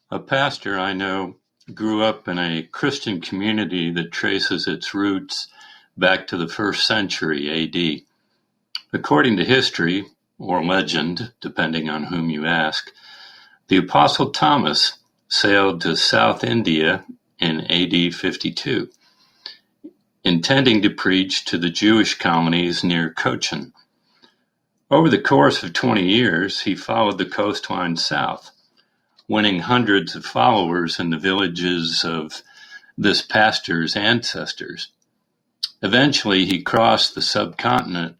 A pastor I know grew up in a Christian community that traces its roots back to the first century AD. According to history, or legend, depending on whom you ask, the Apostle Thomas sailed to South India in AD 52, intending to preach to the Jewish colonies near Cochin. Over the course of 20 years, he followed the coastline south, winning hundreds of followers in the villages of this pastor's ancestors. Eventually, he crossed the subcontinent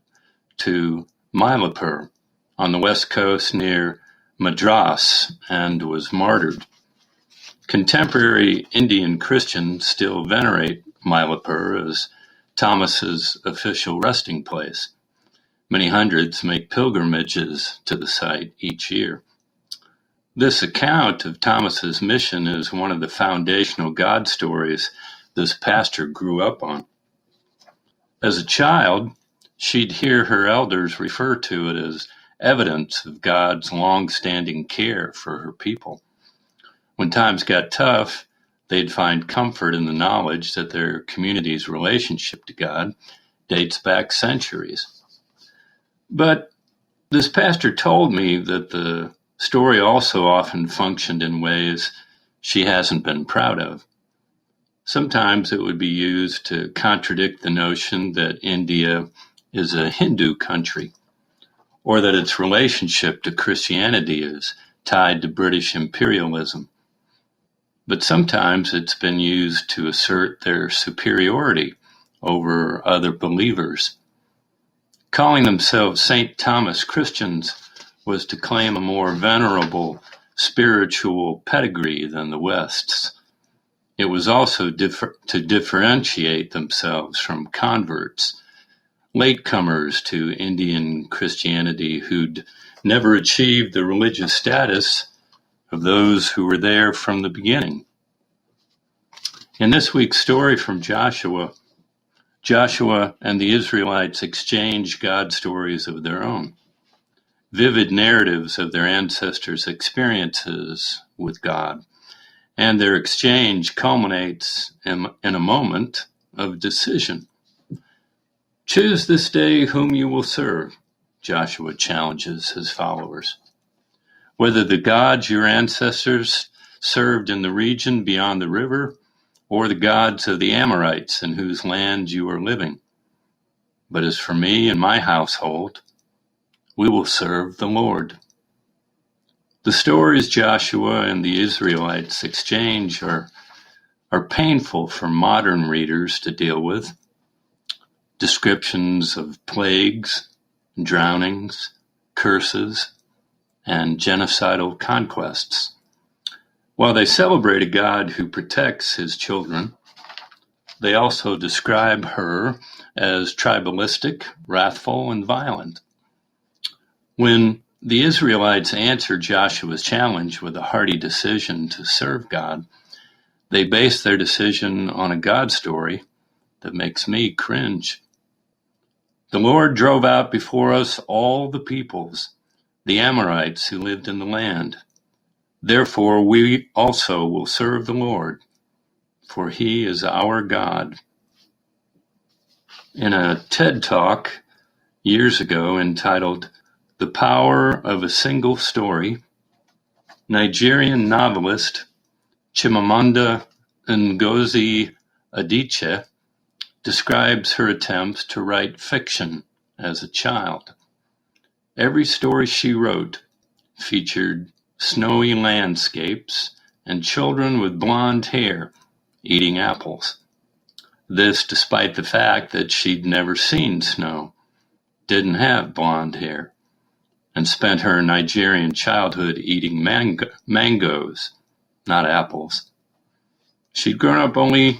to Mylapore on the west coast near Madras and was martyred. Contemporary Indian Christians still venerate Mylapore as Thomas's official resting place. Many hundreds make pilgrimages to the site each year. This account of Thomas's mission is one of the foundational God stories this pastor grew up on. As a child, she'd hear her elders refer to it as evidence of God's long-standing care for her people. When times got tough, they'd find comfort in the knowledge that their community's relationship to God dates back centuries. But this pastor told me that the story also often functioned in ways she hasn't been proud of. Sometimes it would be used to contradict the notion that India is a Hindu country, or that its relationship to Christianity is tied to British imperialism. But sometimes it's been used to assert their superiority over other believers. Calling themselves St. Thomas Christians was to claim a more venerable spiritual pedigree than the West's. It was also to differentiate themselves from converts, latecomers to Indian Christianity who'd never achieved the religious status of those who were there from the beginning. In this week's story from Joshua and the Israelites exchange God stories of their own, vivid narratives of their ancestors' experiences with God, and their exchange culminates in a moment of decision. Choose this day whom you will serve, Joshua challenges his followers. Whether the gods your ancestors served in the region beyond the river, or the gods of the Amorites in whose land you are living. But as for me and my household, we will serve the Lord. The stories Joshua and the Israelites exchange are painful for modern readers to deal with. Descriptions of plagues, drownings, curses, and genocidal conquests. While they celebrate a God who protects his children, they also describe her as tribalistic, wrathful, and violent. When the Israelites answer Joshua's challenge with a hearty decision to serve God, they base their decision on a God story that makes me cringe. The Lord drove out before us all the peoples, the Amorites who lived in the land. Therefore we also will serve the Lord, for he is our God. In a TED Talk years ago entitled The Power of a Single Story, Nigerian novelist Chimamanda Ngozi Adichie describes her attempts to write fiction as a child. Every story she wrote featured snowy landscapes and children with blonde hair eating apples. This despite the fact that she'd never seen snow, didn't have blonde hair, and spent her Nigerian childhood eating mangoes, not apples. She'd grown up only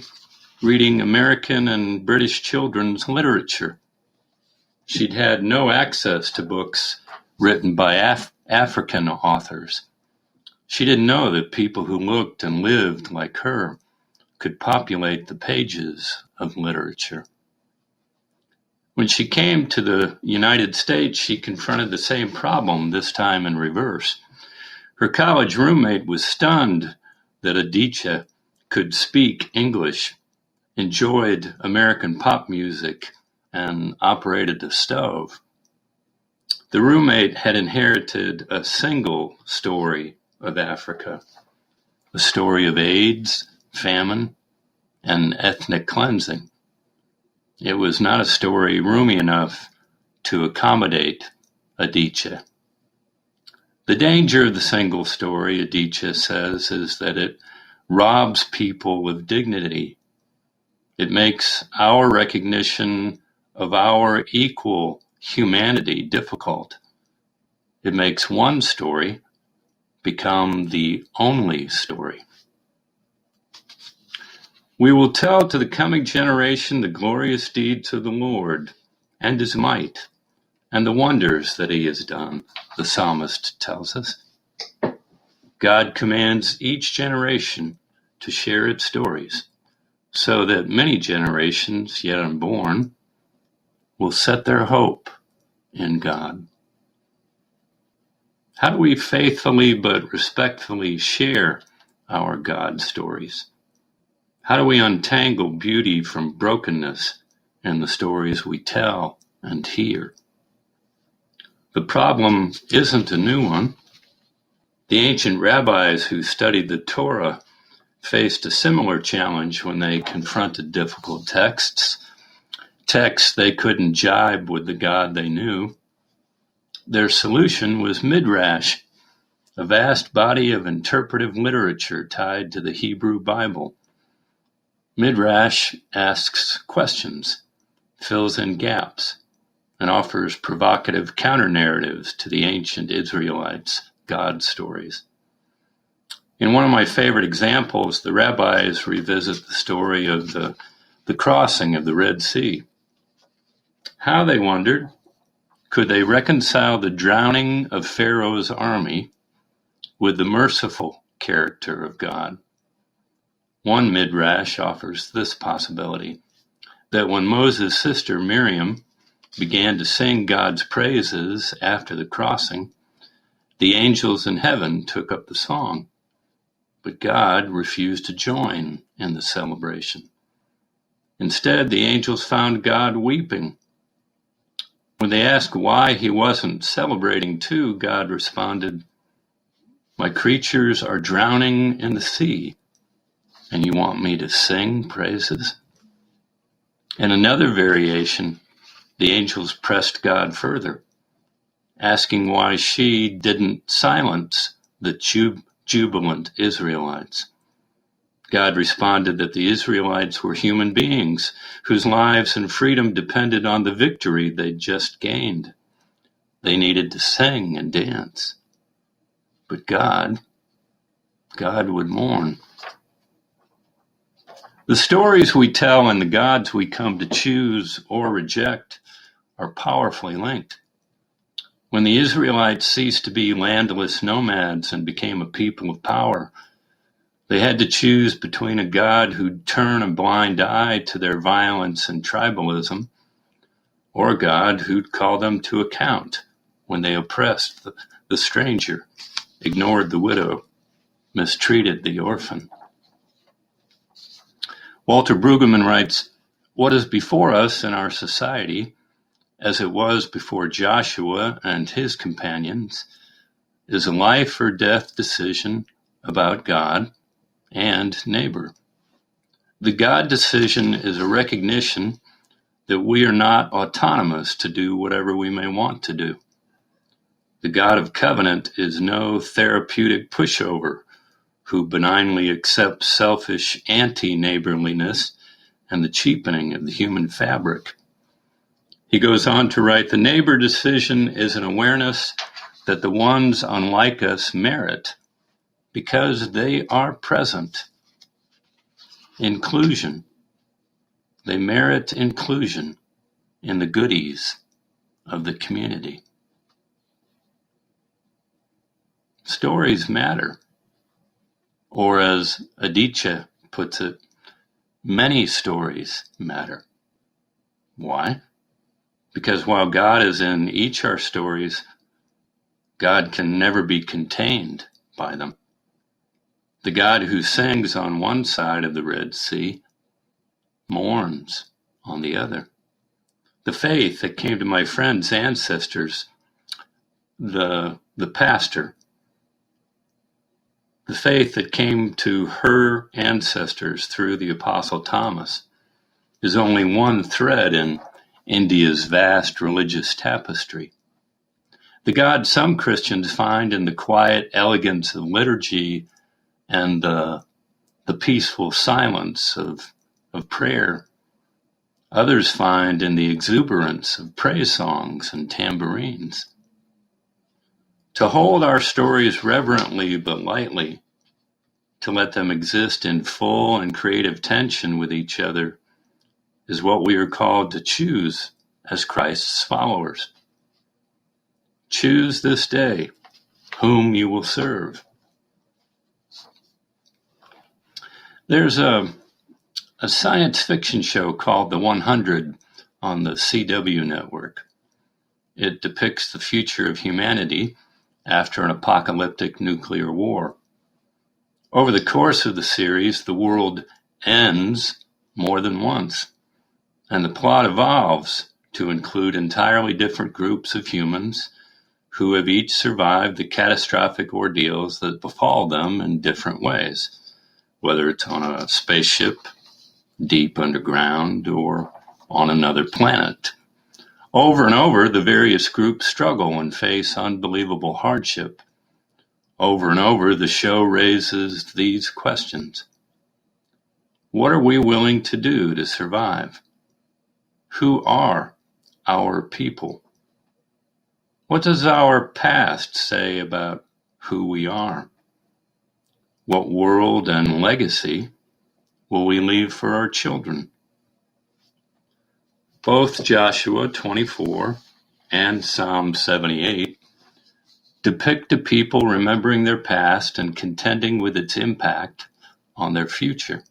reading American and British children's literature. She'd had no access to books written by African authors. She didn't know that people who looked and lived like her could populate the pages of literature. When she came to the United States, she confronted the same problem, this time in reverse. Her college roommate was stunned that Aditya could speak English, enjoyed American pop music, and operated a stove. The roommate had inherited a single story of Africa, a story of AIDS, famine, and ethnic cleansing. It was not a story roomy enough to accommodate Aditya. The danger of the single story, Aditya says, is that it robs people of dignity. It makes our recognition of our equal humanity difficult. It makes one story become the only story. We will tell to the coming generation the glorious deeds of the Lord and his might and the wonders that he has done, the psalmist tells us. God commands each generation to share its stories so that many generations yet unborn will set their hope in God. How do we faithfully but respectfully share our God stories? How do we untangle beauty from brokenness in the stories we tell and hear? The problem isn't a new one. The ancient rabbis who studied the Torah faced a similar challenge when they confronted difficult texts they couldn't jibe with the God they knew. Their solution was Midrash, a vast body of interpretive literature tied to the Hebrew Bible. Midrash asks questions, fills in gaps, and offers provocative counter-narratives to the ancient Israelites' God stories. In one of my favorite examples, the rabbis revisit the story of the crossing of the Red Sea. How, they wondered, could they reconcile the drowning of Pharaoh's army with the merciful character of God? One Midrash offers this possibility, that when Moses' sister Miriam began to sing God's praises after the crossing, the angels in heaven took up the song, but God refused to join in the celebration. Instead, the angels found God weeping. When they asked why he wasn't celebrating too, God responded, "My creatures are drowning in the sea, and you want me to sing praises?" In another variation, the angels pressed God further, asking why she didn't silence the jubilant Israelites. God responded that the Israelites were human beings whose lives and freedom depended on the victory they'd just gained. They needed to sing and dance. But God would mourn. The stories we tell and the gods we come to choose or reject are powerfully linked. When the Israelites ceased to be landless nomads and became a people of power, they had to choose between a God who'd turn a blind eye to their violence and tribalism, or a God who'd call them to account when they oppressed the stranger, ignored the widow, mistreated the orphan. Walter Brueggemann writes, "What is before us in our society, as it was before Joshua and his companions, is a life or death decision about God and neighbor. The God decision is a recognition that we are not autonomous to do whatever we may want to do. The God of covenant is no therapeutic pushover who benignly accepts selfish anti-neighborliness and the cheapening of the human fabric." He goes on to write, "The neighbor decision is an awareness that the ones unlike us merit, because they are present, inclusion. They merit inclusion in the goodies of the community." Stories matter. Or as Aditya puts it, many stories matter. Why? Because while God is in each our stories, God can never be contained by them. The God who sings on one side of the Red Sea mourns on the other. The faith that came to my friend's ancestors, the pastor, the faith that came to her ancestors through the Apostle Thomas is only one thread in India's vast religious tapestry. The God some Christians find in the quiet elegance of liturgy and the peaceful silence of prayer, others find in the exuberance of praise songs and tambourines. To hold our stories reverently but lightly, to let them exist in full and creative tension with each other, is what we are called to choose as Christ's followers. Choose this day whom you will serve. There's a science fiction show called The 100 on the CW network. It depicts the future of humanity after an apocalyptic nuclear war. Over the course of the series, the world ends more than once, and the plot evolves to include entirely different groups of humans who have each survived the catastrophic ordeals that befall them in different ways, whether it's on a spaceship, deep underground, or on another planet. Over and over, the various groups struggle and face unbelievable hardship. Over and over, the show raises these questions. What are we willing to do to survive? Who are our people? What does our past say about who we are? What world and legacy will we leave for our children? Both Joshua 24 and Psalm 78 depict a people remembering their past and contending with its impact on their future.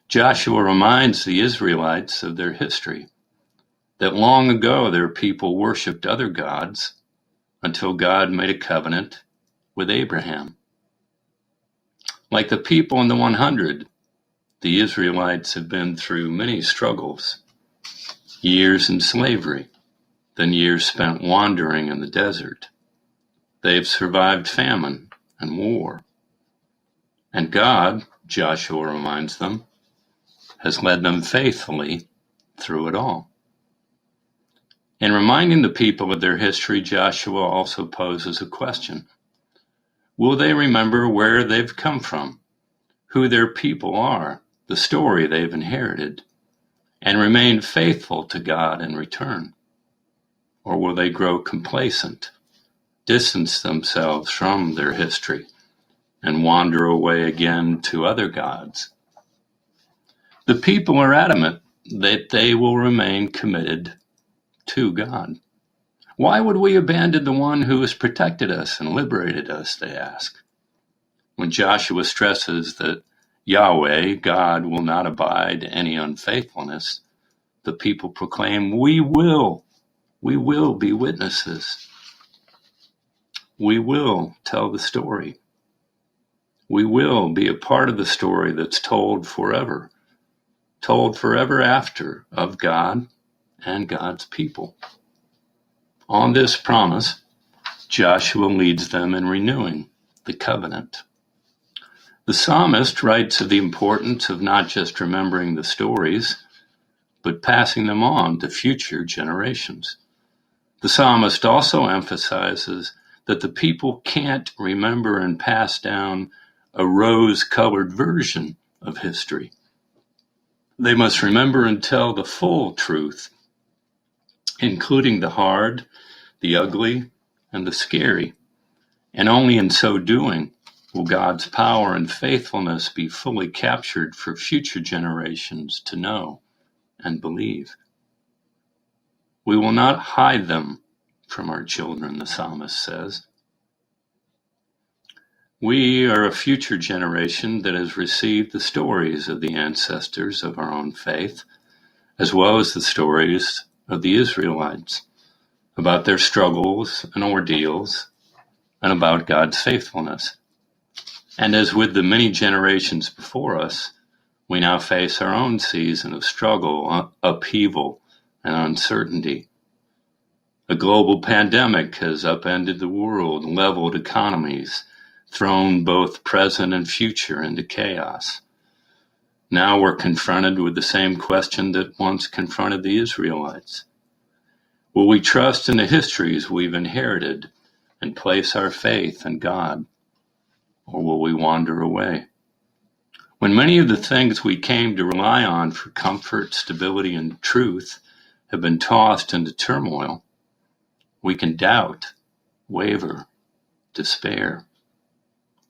Joshua reminds the Israelites of their history, that long ago their people worshipped other gods until God made a covenant with Abraham. Like the people in the 100, the Israelites have been through many struggles, years in slavery, then years spent wandering in the desert. They have survived famine and war. And God, Joshua reminds them, has led them faithfully through it all. In reminding the people of their history, Joshua also poses a question. Will they remember where they've come from, who their people are, the story they've inherited, and remain faithful to God in return? Or will they grow complacent, distance themselves from their history, and wander away again to other gods? The people are adamant that they will remain committed to God. Why would we abandon the one who has protected us and liberated us, they ask. When Joshua stresses that Yahweh, God, will not abide any unfaithfulness, the people proclaim, we will be witnesses. We will tell the story. We will be a part of the story that's told forever after, of God and God's people. On this promise, Joshua leads them in renewing the covenant. The psalmist writes of the importance of not just remembering the stories, but passing them on to future generations. The psalmist also emphasizes that the people can't remember and pass down a rose-colored version of history. They must remember and tell the full truth, including the hard, the ugly, and the scary. And only in so doing will God's power and faithfulness be fully captured for future generations to know and believe. We will not hide them from our children, the psalmist says. We are a future generation that has received the stories of the ancestors of our own faith, as well as the stories of the Israelites, about their struggles and ordeals, and about God's faithfulness. And as with the many generations before us, we now face our own season of struggle, upheaval, and uncertainty. A global pandemic has upended the world, leveled economies, thrown both present and future into chaos. Now we're confronted with the same question that once confronted the Israelites. Will we trust in the histories we've inherited and place our faith in God, or will we wander away? When many of the things we came to rely on for comfort, stability, and truth have been tossed into turmoil, we can doubt, waver, despair.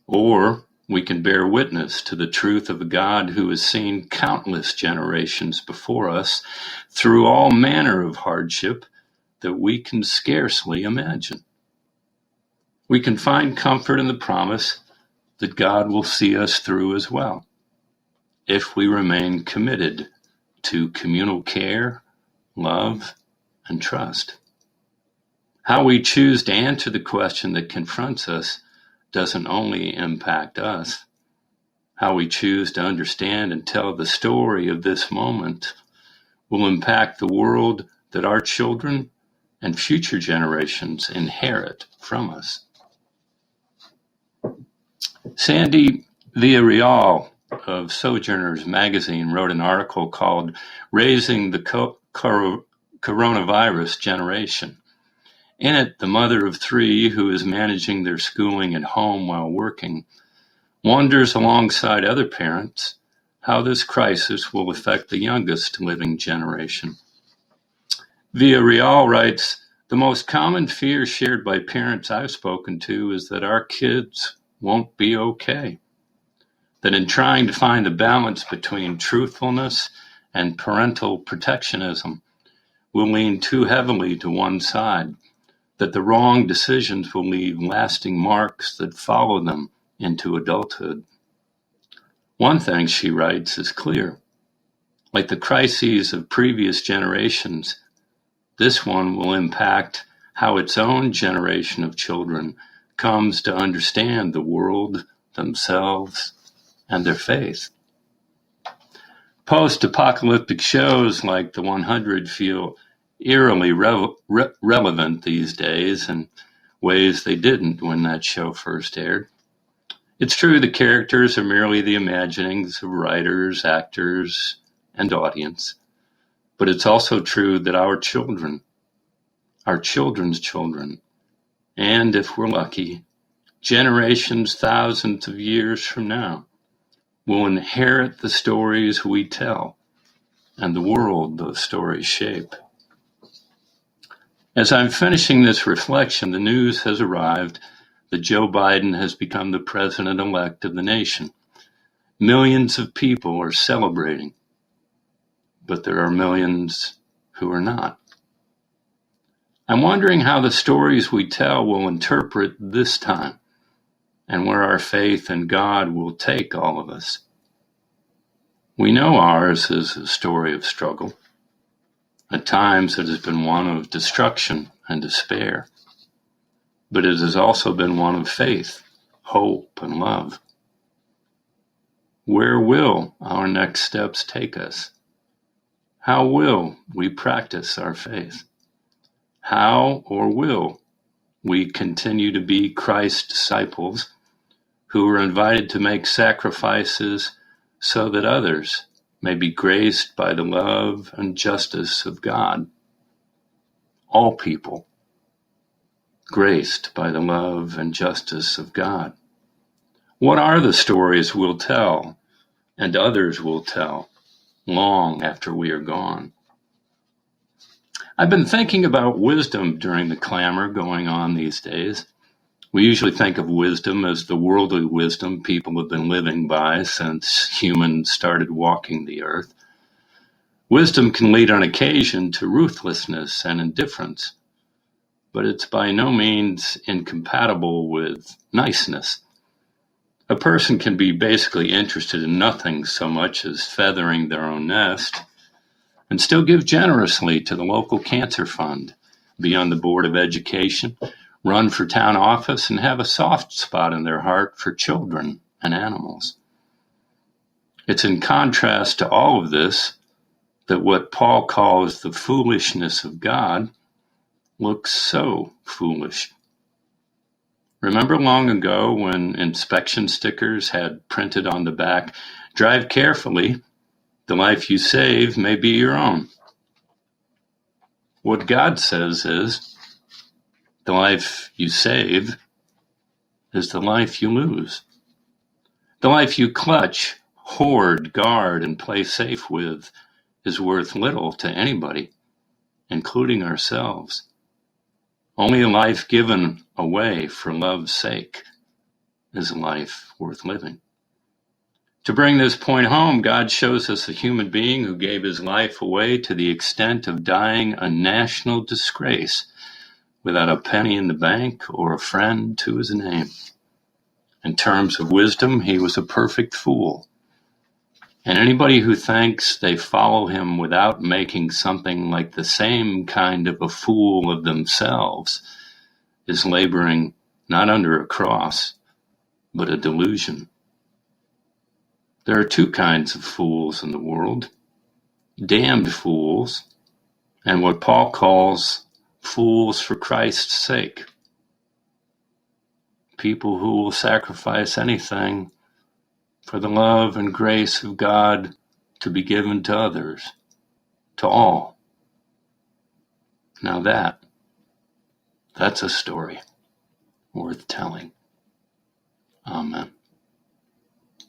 Or we can bear witness to the truth of a God who has seen countless generations before us through all manner of hardship that we can scarcely imagine. We can find comfort in the promise that God will see us through as well, if we remain committed to communal care, love, and trust. How we choose to answer the question that confronts us doesn't only impact us. How we choose to understand and tell the story of this moment will impact the world that our children and future generations inherit from us. Sandy Villarreal of Sojourners magazine wrote an article called Raising the Coronavirus Generation. In it, the mother of three, who is managing their schooling at home while working, wonders alongside other parents how this crisis will affect the youngest living generation. Villarreal writes, "The most common fear shared by parents I've spoken to is that our kids won't be okay. That in trying to find the balance between truthfulness and parental protectionism, we'll lean too heavily to one side, that the wrong decisions will leave lasting marks that follow them into adulthood." One thing, she writes, is clear. Like the crises of previous generations, this one will impact how its own generation of children comes to understand the world, themselves, and their faith. Post-apocalyptic shows like The 100 feel eerily relevant these days in ways they didn't when that show first aired. It's true the characters are merely the imaginings of writers, actors, and audience, but it's also true that our children, our children's children, and if we're lucky, generations thousands of years from now, will inherit the stories we tell and the world those stories shape. As I'm finishing this reflection, the news has arrived that Joe Biden has become the president-elect of the nation. Millions of people are celebrating, but there are millions who are not. I'm wondering how the stories we tell will interpret this time and where our faith in God will take all of us. We know ours is a story of struggle. At times it has been one of destruction and despair, but it has also been one of faith, hope, and love. Where will our next steps take us? How will we practice our faith? How or will we continue to be Christ's disciples who are invited to make sacrifices so that others may be graced by the love and justice of God? All people graced by the love and justice of God. What are the stories we'll tell and others will tell long after we are gone? I've been thinking about wisdom during the clamor going on these days. We usually think of wisdom as the worldly wisdom people have been living by since humans started walking the earth. Wisdom can lead on occasion to ruthlessness and indifference, but it's by no means incompatible with niceness. A person can be basically interested in nothing so much as feathering their own nest and still give generously to the local cancer fund, be on the board of education, run for town office, and have a soft spot in their heart for children and animals. It's in contrast to all of this that what Paul calls the foolishness of God looks so foolish. Remember long ago when inspection stickers had printed on the back, "Drive carefully, the life you save may be your own." What God says is, the life you save is the life you lose. The life you clutch, hoard, guard, and play safe with is worth little to anybody, including ourselves. Only a life given away for love's sake is a life worth living. To bring this point home, God shows us a human being who gave his life away to the extent of dying a national disgrace without a penny in the bank or a friend to his name. In terms of wisdom, he was a perfect fool. And anybody who thinks they follow him without making something like the same kind of a fool of themselves is laboring not under a cross, but a delusion. There are two kinds of fools in the world: damned fools, and what Paul calls fools for Christ's sake. People who will sacrifice anything for the love and grace of God to be given to others, to all. Now that's a story worth telling. Amen.